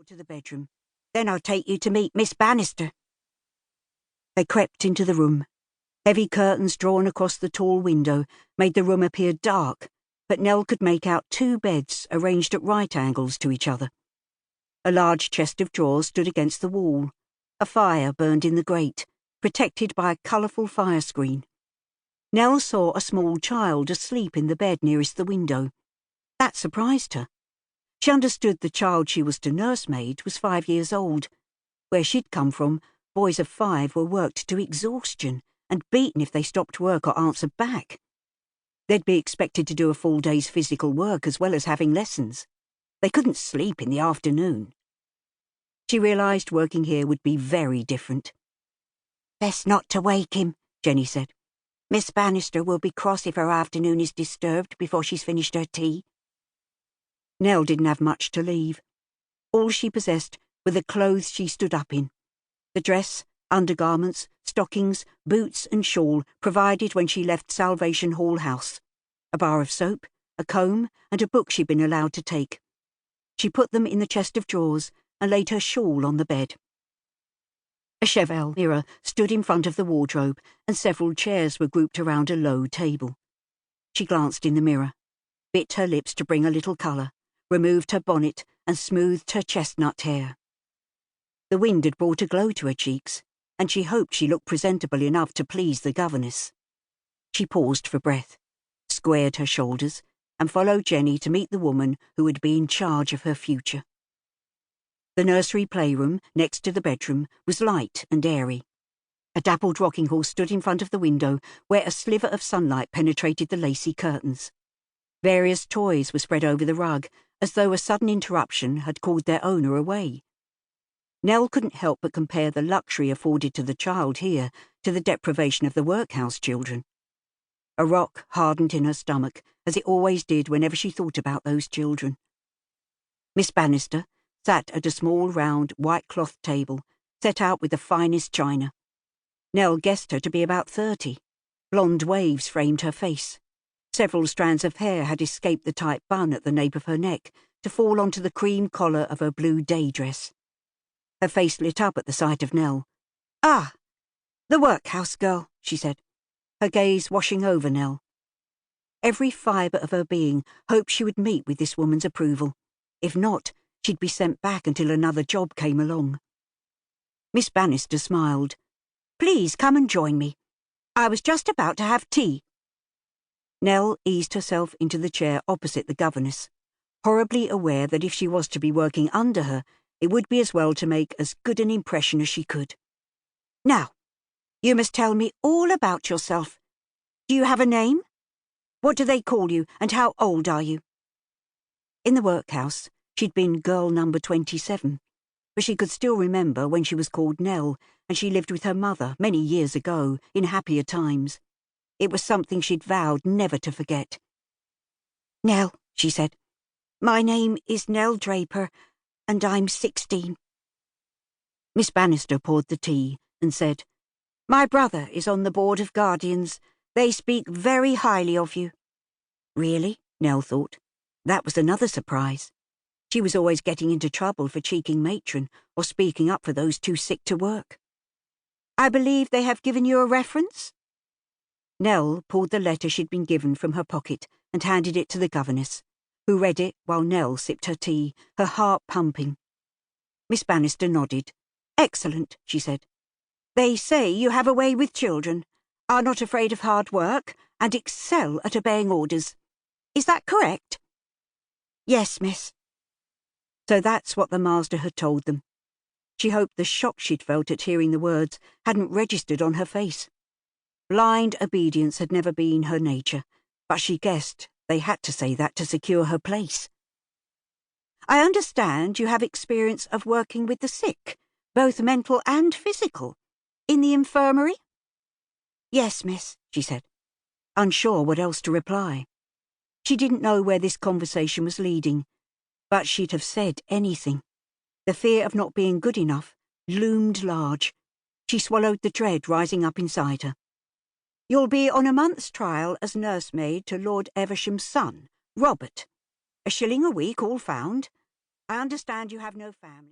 to the bedroom. Then I'll take you to meet Miss Bannister." They crept into the room. Heavy curtains drawn across the tall window made the room appear dark, but Nell could make out 2 beds arranged at right angles to each other. A large chest of drawers stood against the wall. A fire burned in the grate, protected by a colourful fire screen. Nell saw a small child asleep in the bed nearest the window. That surprised her. She understood the child she was to nursemaid was 5 years old. Where she'd come from, boys of 5 were worked to exhaustion and beaten if they stopped work or answered back. They'd be expected to do a full day's physical work as well as having lessons. They couldn't sleep in the afternoon. She realised working here would be very different. "Best not to wake him," Jenny said. "Miss Bannister will be cross if her afternoon is disturbed before she's finished her tea." Nell didn't have much to leave. All she possessed were the clothes she stood up in. The dress, undergarments, stockings, boots and shawl provided when she left Salvation Hall House. A bar of soap, a comb and a book she'd been allowed to take. She put them in the chest of drawers and laid her shawl on the bed. A cheval mirror stood in front of the wardrobe and several chairs were grouped around a low table. She glanced in the mirror, bit her lips to bring a little colour, removed her bonnet and smoothed her chestnut hair. The wind had brought a glow to her cheeks, and she hoped she looked presentable enough to please the governess. She paused for breath, squared her shoulders, and followed Jenny to meet the woman who would be in charge of her future. The nursery playroom, next to the bedroom, was light and airy. A dappled rocking horse stood in front of the window, where a sliver of sunlight penetrated the lacy curtains. Various toys were spread over the rug, as though a sudden interruption had called their owner away. Nell couldn't help but compare the luxury afforded to the child here to the deprivation of the workhouse children. A rock hardened in her stomach, as it always did whenever she thought about those children. Miss Bannister sat at a small round white cloth table, set out with the finest china. Nell guessed her to be about 30. Blonde waves framed her face. Several strands of hair had escaped the tight bun at the nape of her neck to fall onto the cream collar of her blue day dress. Her face lit up at the sight of Nell. "Ah, the workhouse girl," she said, her gaze washing over Nell. Every fibre of her being hoped she would meet with this woman's approval. If not, she'd be sent back until another job came along. Miss Bannister smiled. "Please come and join me. I was just about to have tea." Nell eased herself into the chair opposite the governess, horribly aware that if she was to be working under her, it would be as well to make as good an impression as she could. "Now, you must tell me all about yourself. Do you have a name? What do they call you, and how old are you?" In the workhouse, she'd been girl number 27, but she could still remember when she was called Nell, and she lived with her mother many years ago, in happier times. It was something she'd vowed never to forget. "Nell," she said. "My name is Nell Draper, and I'm 16. Miss Bannister poured the tea and said, "My brother is on the board of guardians. They speak very highly of you." Really? Nell thought. That was another surprise. She was always getting into trouble for cheeking matron or speaking up for those too sick to work. "I believe they have given you a reference?" Nell pulled the letter she'd been given from her pocket and handed it to the governess, who read it while Nell sipped her tea, her heart pumping. Miss Bannister nodded. "Excellent," she said. "They say you have a way with children, are not afraid of hard work, and excel at obeying orders. Is that correct?" "Yes, miss." So that's what the master had told them. She hoped the shock she'd felt at hearing the words hadn't registered on her face. Blind obedience had never been her nature, but she guessed they had to say that to secure her place. "I understand you have experience of working with the sick, both mental and physical, in the infirmary?" "Yes, miss," she said, unsure what else to reply. She didn't know where this conversation was leading, but she'd have said anything. The fear of not being good enough loomed large. She swallowed the dread rising up inside her. "You'll be on a month's trial as nursemaid to Lord Eversham's son, Robert. £1 a week, all found. I understand you have no family."